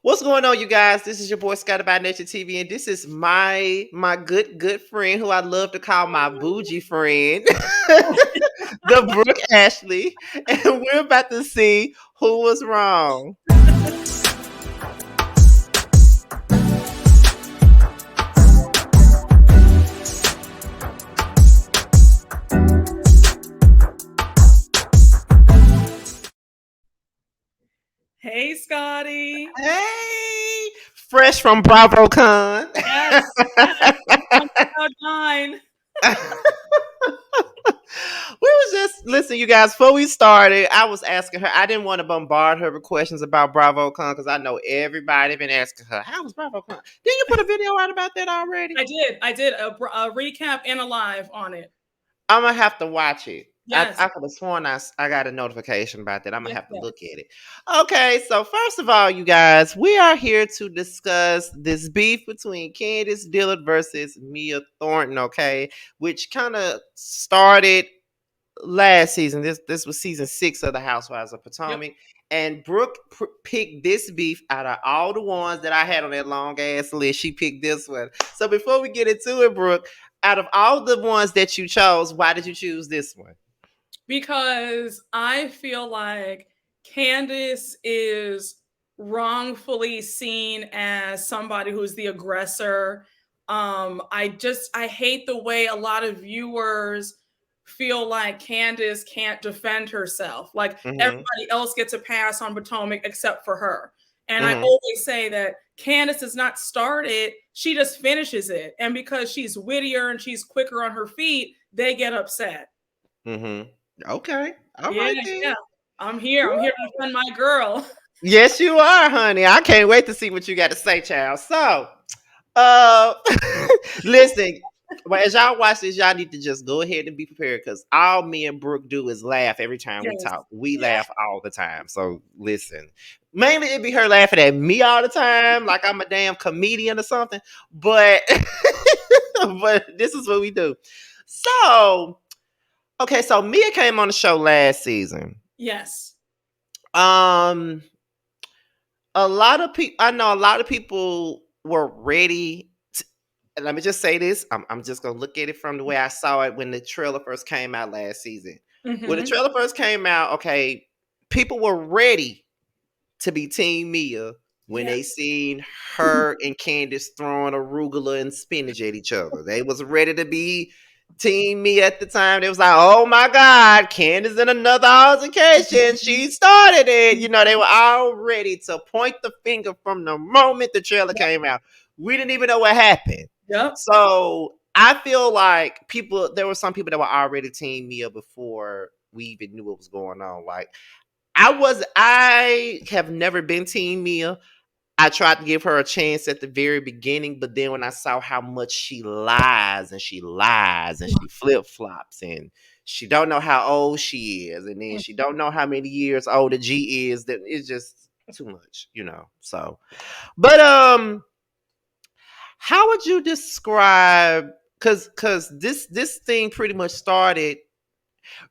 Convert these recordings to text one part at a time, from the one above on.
What's going on, you guys? This is your boy Scotty by Nature TV, and this is my good friend who I love to call my bougie friend, the Brooke Ashley, and we're about to see who was wrong. Hey, Scotty. Hey, fresh from BravoCon. Yes, yes. On cloud nine. We was just listen, you guys. Before we started, I was asking her. I didn't want to bombard her with questions about BravoCon because I know everybody been asking her, "How was BravoCon?" Didn't you put a video out about that already? I did a recap and a live on it. I'm gonna have to watch it. Yes, I could have sworn I got a notification about that. I'm gonna yes, have to yes. look at it. Okay, so first of all, you guys, we are here to discuss this beef between Candiace Dillard versus Mia Thornton. Okay, which kind of started last season. This was season 6 of the Housewives of Yep. Potomac, and Brooke picked this beef out of all the ones that I had on that long ass list. She picked this one. So before we get into it, Brooke, out of all the ones that you chose, why did you choose this one? Because I feel like Candiace is wrongfully seen as somebody who's the aggressor. I hate the way a lot of viewers feel like Candiace can't defend herself. Like Mm-hmm. everybody else gets a pass on Potomac except for her. And I Mm-hmm. always say that Candiace does not start it, she just finishes it. And because she's wittier and she's quicker on her feet, they get upset. Mm-hmm. Okay. All Yeah, right then. yeah. I'm here. I'm here to defend my girl. Yes, you are, honey. I can't wait to see what you got to say, child. So, uh, listen. Well, as y'all watch this, y'all need to just go ahead and be prepared because all me and Brooke do is laugh every time we Yes. talk. We Yeah. laugh all the time. So listen. Mainly it be her laughing at me all the time, like I'm a damn comedian or something. But but this is what we do. So, okay, so Mia came on the show last season. Yes. Um, a lot of people, I know a lot of people were ready. And let me just say this: I'm just gonna look at it from the way I saw it when the trailer first came out last season. When the Hmm. trailer first came out, okay, people were ready to be Team Mia when Yeah. they seen her and Candiace throwing arugula and spinach at each other. They was ready to be Team Mia at the time. They was like, "Oh my God, Candiace in another altercation. She started it." You know, they were all ready to point the finger from the moment the trailer came out. We didn't even know what happened. Yep. So I feel like there were some people that were already Team Mia before we even knew what was going on. Like I have never been Team Mia. I tried to give her a chance at the very beginning, but then when I saw how much she lies and she lies and she flip flops and she don't know how old she is, and then she don't know how many years older G is, that it's just too much, you know. So, but how would you describe? Because this thing pretty much started.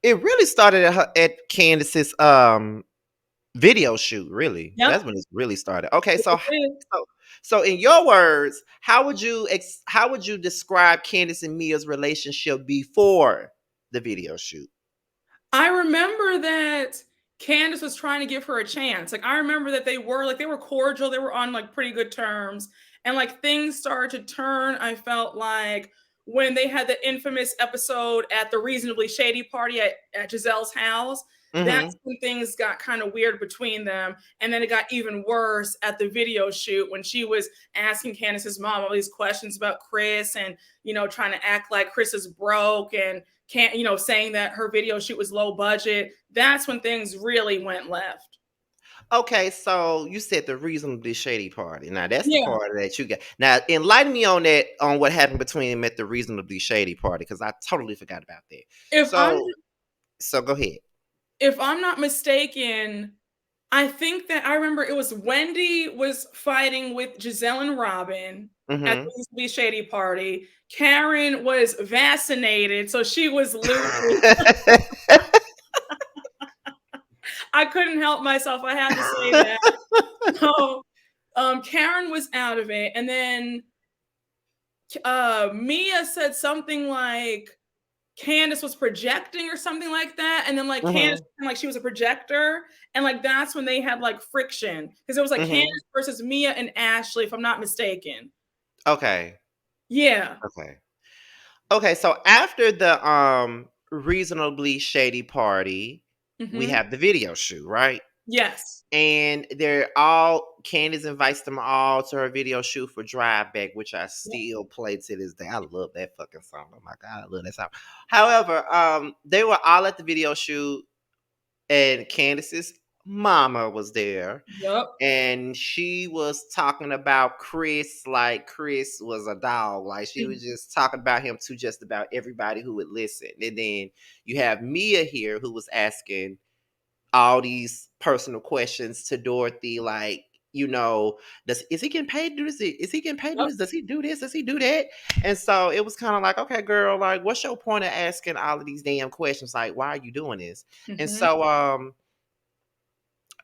It really started at Candace's video shoot, really. Yep. That's when it really started. Okay, Yes, it is. so so in your words, how would you describe Candace and Mia's relationship before the video shoot? I remember that Candace was trying to give her a chance. Like I remember that they were cordial, they were on like pretty good terms. And like things started to turn, I felt like when they had the infamous episode at the reasonably shady party at Giselle's house. Mm-hmm. That's when things got kind of weird between them. And then it got even worse at the video shoot when she was asking Candace's mom all these questions about Chris and, trying to act like Chris is broke and can't, saying that her video shoot was low budget. That's when things really went left. Okay, so you said the reasonably shady party. Now that's the Yeah. part that you got. Now enlighten me on that, on what happened between them at the reasonably shady party, because I totally forgot about that. If I'm So go ahead. if I'm not mistaken, I think that I remember it was Wendy was fighting with Giselle and Robin at Mm-hmm. the East Be Shady party. Karen was vaccinated, so she was losing. I couldn't help myself. I had to say that. So Karen was out of it, and then Mia said something like Candiace was projecting or something like that, and then like Candiace Mhm. like she was a projector, and like that's when they had like friction because it was like Candiace Mhm. versus Mia and Ashley, if I'm not mistaken. Okay. Yeah. Okay. Okay, so after the reasonably shady party, we Mm-hmm. have the video shoot, right? Yes. And they're all Candice invites them all to her video shoot for Drive Back, which I Yep. still play to this day. I love that fucking song. Oh my god, I love that song. However, they were all at the video shoot, and Candice's mama was there. Yep. And she was talking about Chris like Chris was a dog. Like she was just talking about him to just about everybody who would listen. And then you have Mia here who was asking all these personal questions to Dorothy, like, is he getting paid to do this? Is he getting paid to do Yep. this? Does he do this? Does he do that? And so it was kind of like, okay, girl, like, what's your point of asking all of these damn questions? Like, why are you doing this? And Mm-hmm.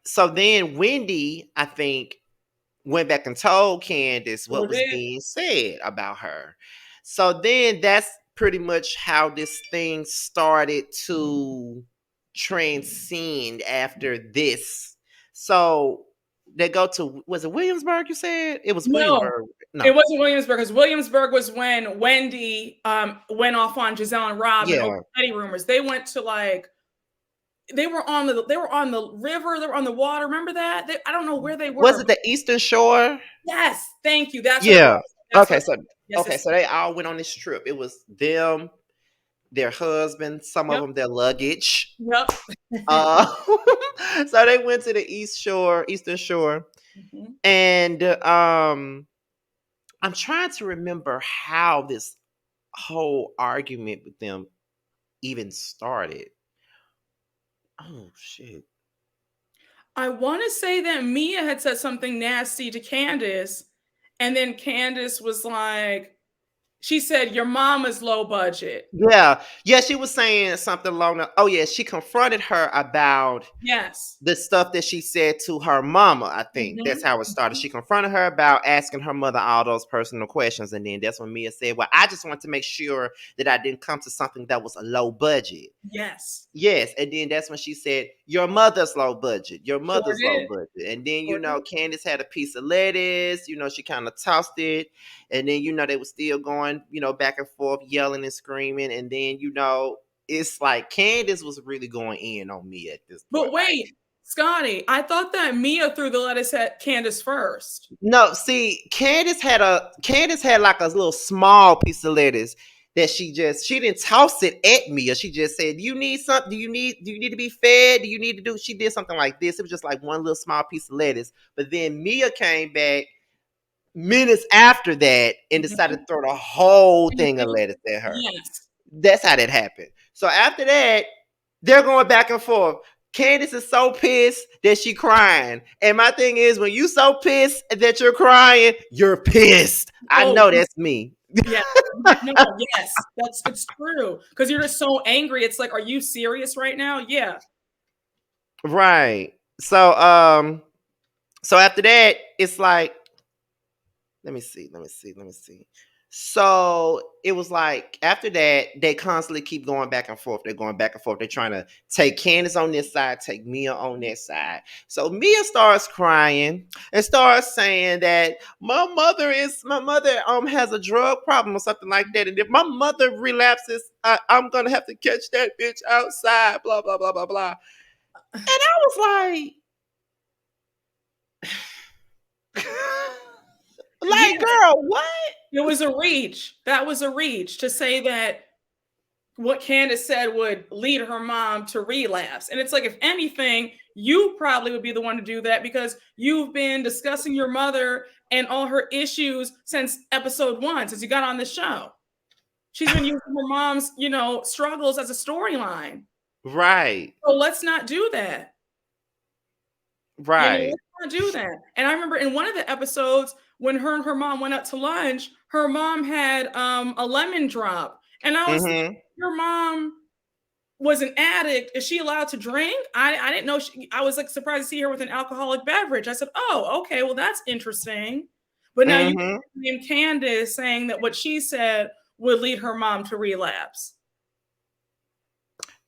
so then Wendy, I think, went back and told Candace Sure what was did. being said about her. So then that's pretty much how this thing started to transcend after this. So they go to, was it Williamsburg? You said it was No, Williamsburg. it No, wasn't Williamsburg because Williamsburg was when Wendy went off on Giselle and Robin over yeah. petty rumors. They went to like they were on the river, they were on the water. Remember that? I don't know where they Was were. it the Eastern Shore? Yes, thank you. That's what it Yeah. was. That's what Okay, it so was. Yes, yes. they all went on this trip. It was them, their husbands, some of Yep. them their luggage. Yep. Uh, so they went to the Eastern Shore, Mhm. and I'm trying to remember how this whole argument with them even started. Oh shit! I want to say that Mia had said something nasty to Candace, and then Candace was like, she said, "Your mom is low budget." Yeah, yeah, she was saying something along the. Oh yeah, she confronted her about Yes. the stuff that she said to her mama. I think that's Hmm. how it started. She confronted her about asking her mother all those personal questions, and then that's when Mia said, "Well, I just want to make sure that I didn't come to something that was a low budget." Yes. Yes, and then that's when she said, "Your mother's low budget. Your Sure mother's low did. budget." And then Sure did. Candace had a piece of lettuce. She kind of tossed it, and then they were still going, back and forth, yelling and screaming. And then it's like Candace was really going in on me at this But point. Like, wait, Scotty, I thought that Mia threw the lettuce at Candace first. no, see, Candace had like a little small piece of lettuce that she didn't toss it at me, or she just said, "Do you need something? Do you need to be fed? Do you need to do?" She did something like this. It was just like one little small piece of lettuce. But then Mia came back minutes after that and decided Mhm. to throw the whole thing of Mhm. lettuce at her. Yes. That's how that happened. So after that, they're going back and forth. Candace is so pissed that she crying. And my thing is, when you so pissed that you're crying, you're pissed. I Oh, know that's me. yeah. No, yes. It's true. Because you're just so angry. It's like, are you serious right now? Yeah. Right. So after that, it's like, let me see. So it was like after that, they constantly keep going back and forth. They're going back and forth. They're trying to take Candace on this side, take Mia on that side. So Mia starts crying and starts saying that my mother has a drug problem or something like that. And if my mother relapses, I'm gonna have to catch that bitch outside, blah, blah, blah, blah, blah. And I was like, like, Yeah. girl, what? It was a reach. That was a reach to say that what Candace said would lead her mom to relapse. And it's like, if anything, you probably would be the one to do that because you've been discussing your mother and all her issues since episode 1, since you got on the show. She's been using her mom's, struggles as a storyline. Right, So let's not do that. right. Let's not do that. And I remember in one of the episodes when her and her mom went out to lunch, her mom had a lemon drop. And I was like, Mhm. your mom was an addict. Is she allowed to drink? I didn't know. I was like surprised to see her with an alcoholic beverage. I said, oh, okay, well that's interesting. But now you Mm-hmm. named Candiace saying that what she said would lead her mom to relapse.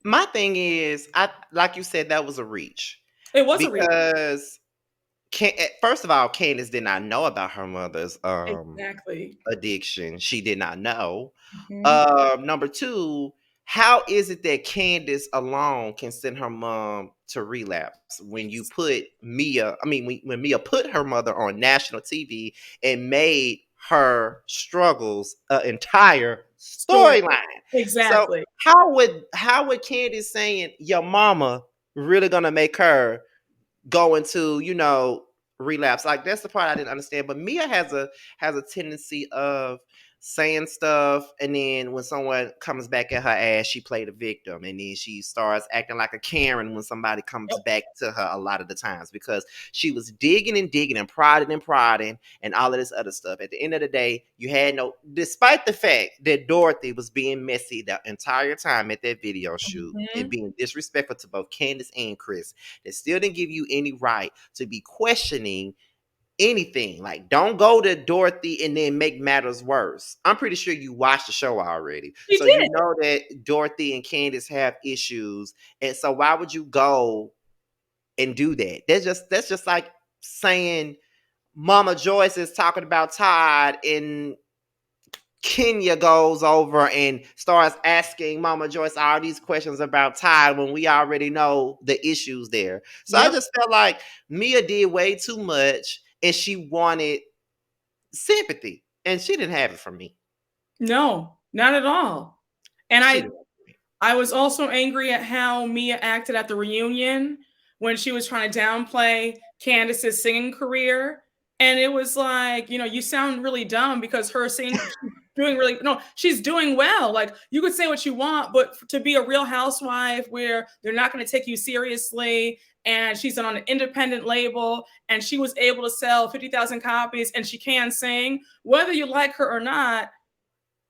My thing is, I like you said, that was a reach It was a reach. because first of all, Candace did not know about her mother's Exactly. addiction. She did not know. Mhm. Number two, how is it that Candace alone can send her mom to relapse when you put Mia? I mean, when Mia put her mother on national TV and made her struggles an entire Story. storyline. So Exactly. how would Candace saying your mama really gonna make her go into, relapse? Like, that's the part I didn't understand. But Mia has a tendency of saying stuff, and then when someone comes back at her ass, she play the victim, and then she starts acting like a Karen when somebody comes Yep. back to her a lot of the times, because she was digging and digging and prodding and all of this other stuff. At the end of the day, you had no, despite the fact that Dorothy was being messy the entire time at that video shoot and Mhm. being disrespectful to both Candace and Chris, that still didn't give you any right to be questioning anything. Like, don't go to Dorothy and then make matters worse. I'm pretty sure you watched the show already. She So you did. know that Dorothy and Candace have issues. And so why would you go and do that? That's just like saying Mama Joyce is talking about Todd, and Kenya goes over and starts asking Mama Joyce all these questions about Todd when we already know the issues there. So I Yep. just felt like Mia did way too much and she wanted sympathy, and she didn't have it from me. No, not at all. And She I didn't. I was also angry at how Mia acted at the reunion when she was trying to downplay Candace's singing career. And it was like, you sound really dumb because her singing, she's doing really, no, she's doing well. Like, you could say what you want, but to be a real housewife where they're not going to take you seriously, and she's on an independent label, and she was able to sell 50,000 copies, and she can sing, whether you like her or not,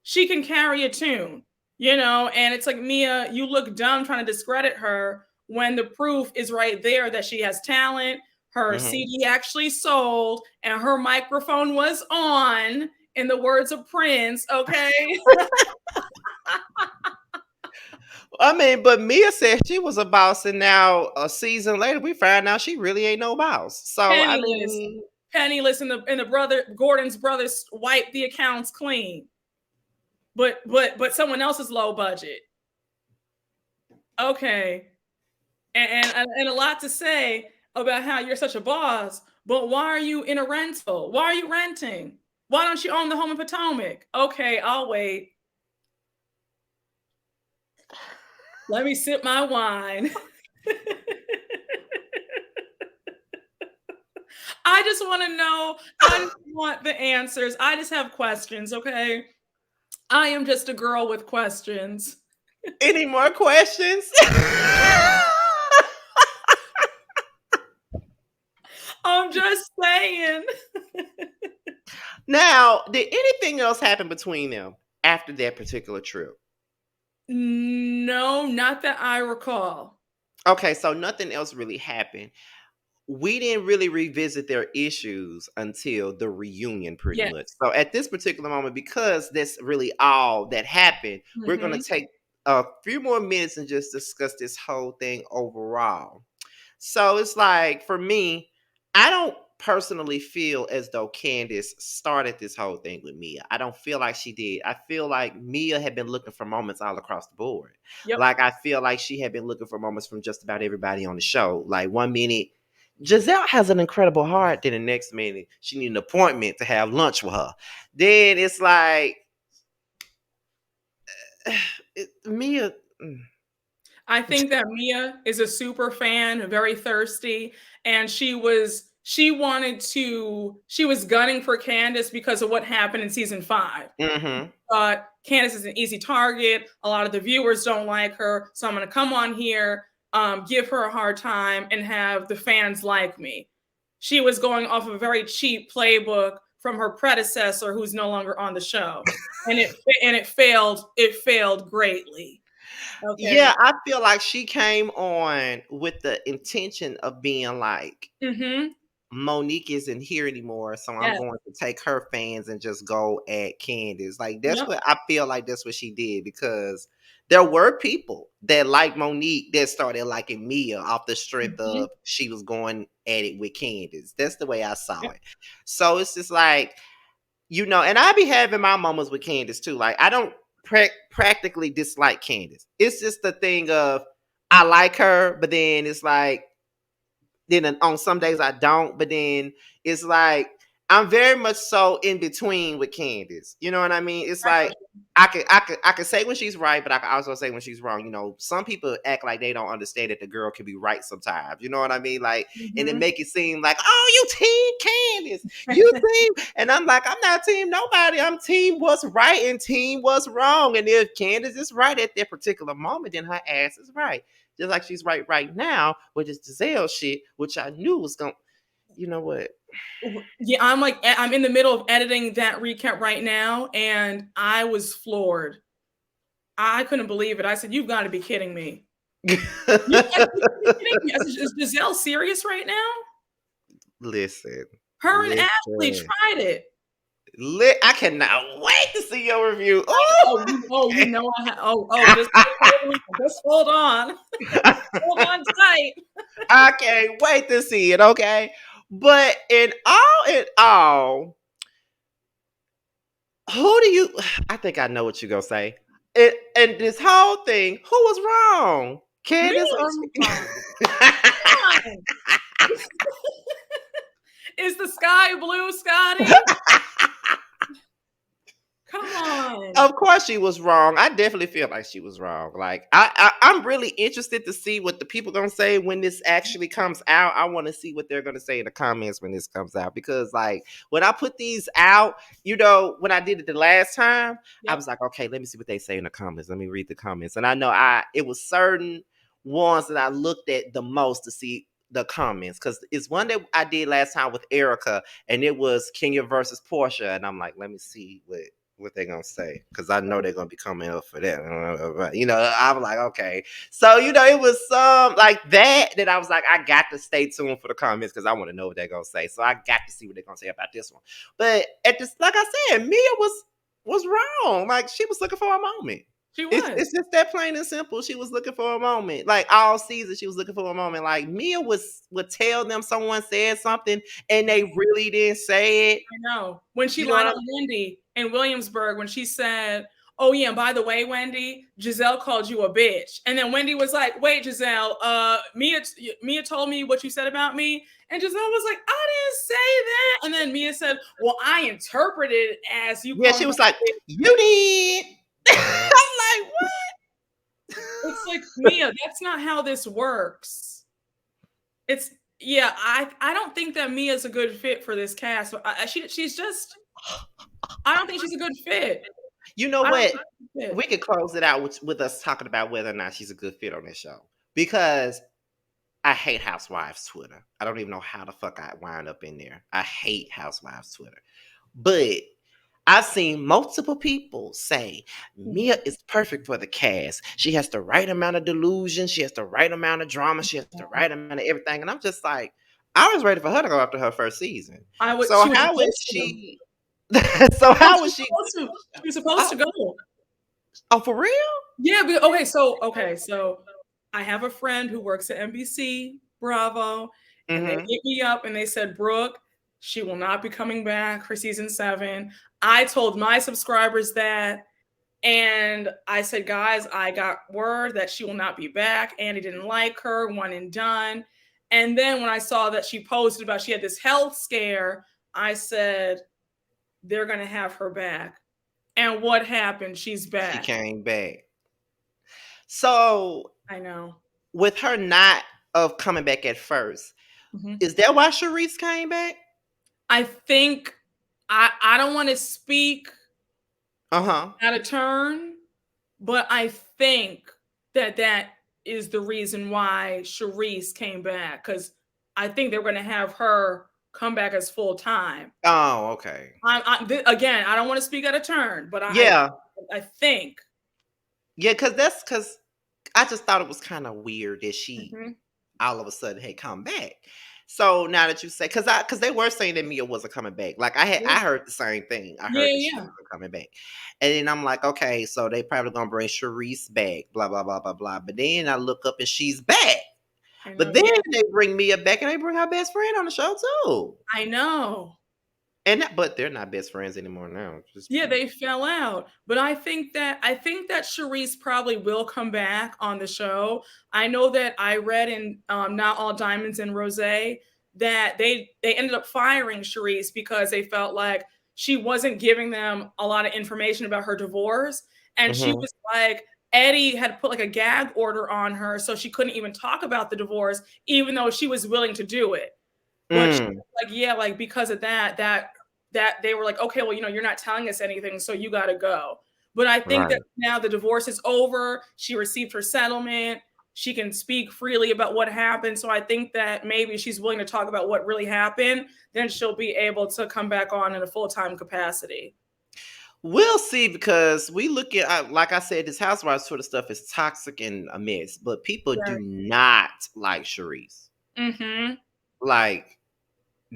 she can carry a tune. And it's like, Mia, you look dumb trying to discredit her when the proof is right there that she has talent. Her Mhm. CD actually sold and her microphone was on, in the words of Prince. Okay. I mean, but Mia said she was a boss, and now a season later, we find out she really ain't no boss. So I Penniless. mean, Penniless, and the brother Gordon's brothers wiped the accounts clean. But someone else's low budget. Okay. And a lot to say about how you're such a boss, but why are you in a rental? Why are you renting? Why don't you own the home in Potomac? Okay, I'll wait. Let me sip my wine. I just want to know. I just want the answers. I just have questions, okay? I am just a girl with questions. any more questions? I'm just saying. Now, did anything else happen between them after that particular trip? No, not that I recall. Okay, so nothing else really happened. We didn't really revisit their issues until the reunion, pretty Yes. much. So at this particular moment, because that's really all that happened, we're going to Mhm. take a few more minutes and just discuss this whole thing overall. So it's like, for me, I don't personally feel as though Candace started this whole thing with Mia. I don't feel like she did. I feel like Mia had been looking for moments all across the board. Yep. Like, I feel like she had been looking for moments from just about everybody on the show. Like, one minute, Giselle has an incredible heart. Then the next minute, she needs an appointment to have lunch with her. Then it's like, Mia. I think that Mia is a super fan, very thirsty, and she was gunning for Candiace because of what happened in season 5. Mm-hmm. Candiace is an easy target. A lot of the viewers don't like her, so I'm going to come on here, give her a hard time, and have the fans like me. She was going off of a very cheap playbook from her predecessor, who's no longer on the show, and it failed. It failed greatly. Okay. Yeah, I feel like she came on with the intention of being like, Mm-hmm. Monique isn't here anymore, so I'm Yes. going to take her fans and just go at Candiace. Like that's Yep. what I feel like that's what she did because there were people that like Monique that started liking Mia off the strength Mm-hmm. of she was going at it with Candiace. That's the way I saw Yep. it. So it's just like, and I be having my moments with Candiace too. Like I don't practically dislike Candiace. It's just the thing of I like her, but then it's like then on some days I don't, but then it's like I'm very much so in between with Candiace. You know what I mean? It's I got like I could say when she's right, but I can also say when she's wrong. Some people act like they don't understand that the girl can be right sometimes. You know what I mean? Like, you. and it Mm-hmm. make it seem like, oh, you team Candiace, you team, and I'm like, I'm not team nobody. I'm team what's right and team what's wrong. And if Candiace is right at that particular moment, then her ass is right. Just like she's right now with this Giselle shit, which I knew was going. You know what? Yeah, I'm in the middle of editing that recap right now, and I was floored. I couldn't believe it. I said, "You've got to be kidding me." I said, "You gotta be kidding me." I said, "Is Giselle serious right now?" Listen, Her and Ashley listen. tried it. I cannot wait to see your review. You know, just hold on, hold on tight. I can't wait to see it. Okay, but in all, who do you? I think I know what you're gonna say. And this whole thing, who was wrong? Me Candace or was me? wrong. Come on. Is the sky blue, Scotty? Come on. Of course she was wrong. I definitely feel like she was wrong. Like I'm really interested to see what the people gonna say when this actually comes out. I want to see what they're gonna say in the comments when this comes out because like when I put these out, when I did it the last time, I Yep. was like, okay, let me see what they say in the comments. Let me read the comments, and I know it was certain ones that I looked at the most to see the comments because it's one that I did last time with Erica, and it was Kenya versus Portia, and I'm like, let me see what they gonna say because I know they're gonna be coming up for that. I'm like, okay. So it was some like that I was like, I got to stay tuned for the comments because I want to know what they're gonna say. So I got to see what they're gonna say about this one. But at this, like I said, Mia was wrong. Like she was looking for a moment. She It's was. it's just that plain and simple. She was looking for a moment. Like all season, she was looking for a moment. Like Mia would tell them someone said something and they really didn't say it. I know. When she You know what lied I on Wendy in Williamsburg, when she said, "Oh yeah, and by the way, Wendy, Giselle called you a bitch," and then Wendy was like, "Wait, Giselle, Mia told me what you said about me," and Giselle was like, "I didn't say that," and then Mia said, "Well, I interpreted it as you Yeah, calling she her was like, a bitch." "You did." I'm like, It's like, Mia, that's not how this works. It's Yeah, I don't think that Mia's a good fit for this cast. She's just I don't think she's a good fit. you know I don't what? think she's a We fit. could close it out with us talking about whether or not she's a good fit on this show because I hate Housewives Twitter. I don't even know how the fuck I wind up in there. I hate Housewives Twitter, but I've seen multiple people say Mia is perfect for the cast. She has the right amount of delusion. She has the right amount of drama. She has the right amount of everything. And I'm just like, I was ready for her to go after her first season. So She was how is supposed to. she? So No, how she is was she? supposed to. She was supposed to Oh, go. oh, for real? Yeah, so I have a friend who works at NBC Bravo, and they Mm-hmm. hit me up and they said, "Brooke, she will not be coming back for season 7." I told my subscribers that, and I said, "Guys, I got word that she will not be back. Andy didn't like her, one and done." And then when I saw that she posted about she had this health scare, I said, "They're going to have her back." And what happened? She's She back. came back. So I know. with her not of coming back at first, Mhm. is that why Sharice came back? I think I don't want to speak Uh huh. out of turn, but I think that is the reason why Charisse came back, because I think they're going to have her come back as full time. Oh, okay. Again, I don't want to speak out of turn, but Yeah. I think. Yeah, because I just thought it was kind of weird that she Hmm. all of a sudden had come back. So now that you say, because they were saying that Mia wasn't coming back. Like I heard the same thing. I Yeah, heard that she yeah. wasn't coming back, and then I'm like, okay, so they probably gonna bring Sharice back. Blah blah blah blah blah. But then I look up and she's back. I know. But then Yeah, they bring Mia back and they bring her best friend on the show too. I know. But they're not best friends anymore now. Just Yeah, they fell out. But I think that Charisse probably will come back on the show. I know that I read in Not All Diamonds and Rose that they ended up firing Charisse because they felt like she wasn't giving them a lot of information about her divorce. And she hmm was like, Eddie had put like a gag order on her, so she couldn't even talk about the divorce, even though she was willing to do it. But she mm, was like, yeah, like because of that they were like, okay, well, you're not telling us anything, so you got to go. But I think that right. now the divorce is over. She received her settlement. She can speak freely about what happened. So I think that maybe she's willing to talk about what really happened. Then she'll be able to come back on in a full time capacity. We'll see because we look at like I said, this housewives sort of stuff is toxic and a mess, but people do Right. not like Sharice. Mm-hmm. Like,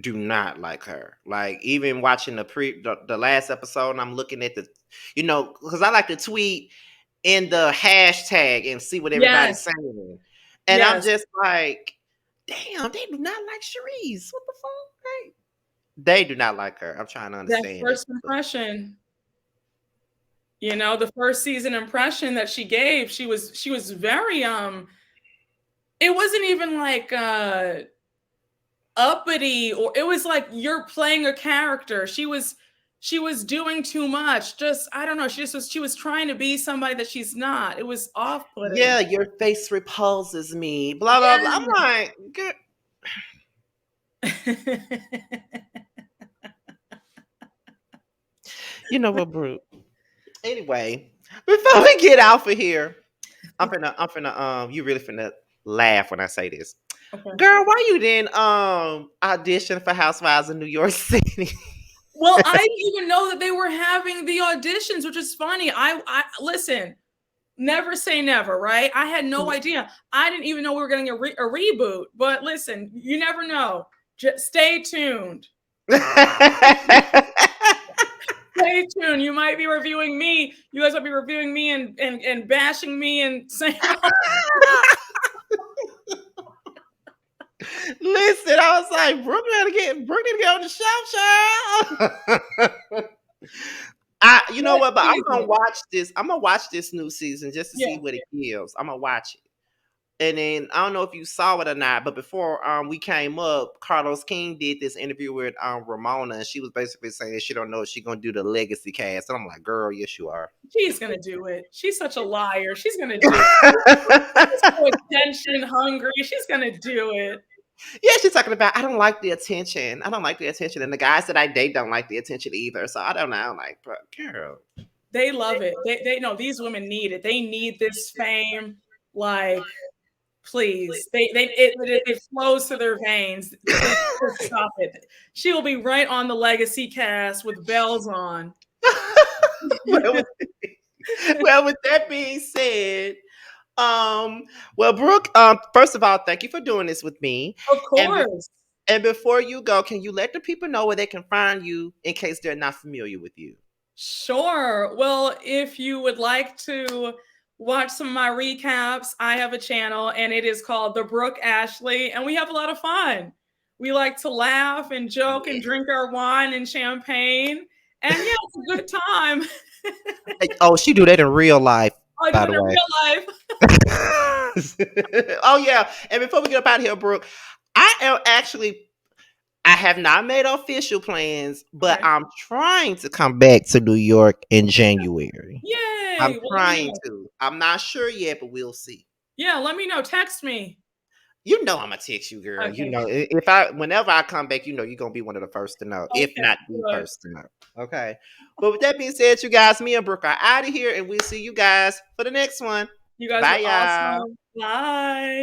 do not like her. Like, even watching the last episode, and I'm looking at because I like to tweet in the hashtag and see what everybody's Yes. saying, and I'm Yes. just like, damn, they do not like Sharice. What the fuck? They do not like her. I'm trying to That understand it. first impression. The first season impression that she gave, she was very it wasn't even like uppity, or it was like you're playing a character. She was doing too much. Just I don't know, she was trying to be somebody that she's not. It was Yeah, off-putting. your face repulses me. Blah blah blah. I'm Yeah. like, "Girl, you know what, Brute? Anyway, before we get out of here, I'm finna you really finna laugh when I say this. Okay. Girl, why you didn't audition for Housewives of New York City? Well, I didn't even know that they were having the auditions, which is funny. I listen, never say never, right? I had no idea. I didn't even know we were getting a reboot. But listen, you never know. Just stay tuned. Stay tuned. You might be reviewing me. You guys might be reviewing me and bashing me and saying, "Oh, Listen, I was like, Brooke need to get on the show, child. You know what what? But I'm is gonna it?" watch this. I'm gonna watch this new season just to see Yeah. what it gives. I'm gonna watch it. And then I don't know if you saw it or not, but before we came up, Carlos King did this interview with Ramona, and she was basically saying she don't know if she's gonna do the legacy cast. And I'm like, girl, yes you are. She's gonna do it. She's such a liar. She's gonna do it. She's so attention hungry. She's gonna do it. Yeah, she's talking about I don't like the attention. I don't like the attention, and the guys that I date don't like the attention either. So I don't know. I'm like, but girl, They love it. They know these women need it. They need this fame. Like, please. It flows through their veins. Just stop it. She will be right on the legacy cast with bells on. well, with, well, with that being said, well, Brooke, first of all, thank you for doing this with me, Of and course. and before you go, can you let the people know where they can find you in case they're not familiar with you? Sure. Well, if you would like to watch some of my recaps, I have a channel and it is called The Brooke Ashley, and we have a lot of fun. We like to laugh and joke and Yeah. drink our wine and champagne. And yeah, it's a good time. Oh, she do that in real life, I do by it the in way. real life. Oh yeah, and before we get up out of here, Brooke, I have not made official plans, but Okay. I'm trying to come back to New York in January. I'm Yay. Well, let me trying know. to. I'm not sure yet, but we'll see. Yeah, let me know. Text me. You know I'm gonna text you, girl. You Okay. know whenever I come back, you know you're gonna be one of the first to know, if Okay. not the Good. first to know. Okay. But with that being said, you guys, me and Brooke are out of here, and we'll see you guys for the next one. You guys Bye, are y'all. awesome. Bye.